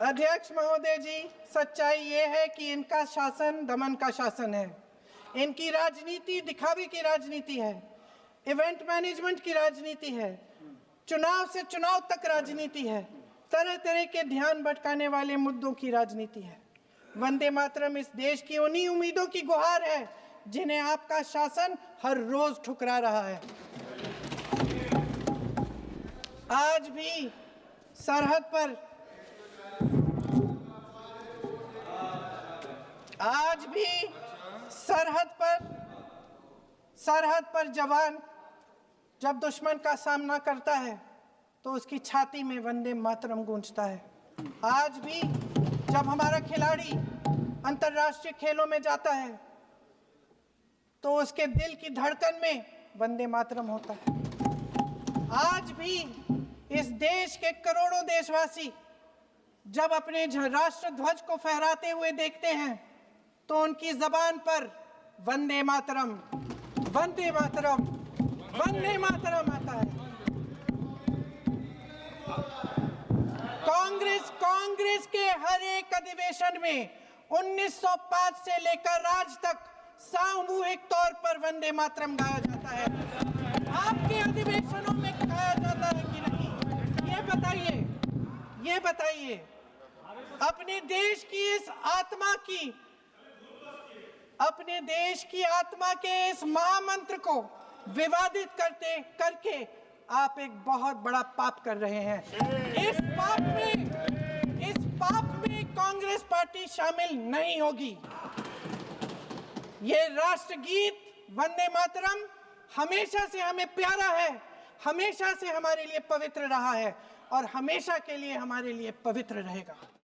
अध्यक्ष महोदय जी, सच्चाई ये है कि इनका शासन दमन का शासन है। इनकी राजनीति दिखावे की राजनीति है, इवेंट मैनेजमेंट की राजनीति है, चुनाव से चुनाव तक राजनीति है, तरह तरह के ध्यान भटकाने वाले मुद्दों की राजनीति है। वंदे मातरम इस देश की उन्हीं उम्मीदों की गुहार है जिन्हें आपका शासन हर रोज ठुकरा रहा है। आज भी सरहद पर जवान जब दुश्मन का सामना करता है तो उसकी छाती में वंदे मातरम गूंजता है। आज भी जब हमारा खिलाड़ी अंतर्राष्ट्रीय खेलों में जाता है तो उसके दिल की धड़कन में वंदे मातरम होता है। आज भी इस देश के करोड़ों देशवासी जब अपने राष्ट्र ध्वज को फहराते हुए देखते हैं तो उनकी जबान पर वंदे मातरम, वंदे मातरम, वंदे मातरम आता है। कांग्रेस के हर एक अधिवेशन में 1905 से लेकर आज तक सामूहिक तौर पर वंदे मातरम गाया जाता है। आपके अधिवेशनों में गाया जाता है कि नहीं, ये बताइए। अपने देश की आत्मा के इस महामंत्र को विवादित करके आप एक बहुत बड़ा पाप कर रहे हैं। इस पाप में कांग्रेस पार्टी शामिल नहीं होगी। ये राष्ट्रगीत वंदे मातरम हमेशा से हमें प्यारा है, हमेशा से हमारे लिए पवित्र रहा है और हमेशा के लिए हमारे लिए पवित्र रहेगा।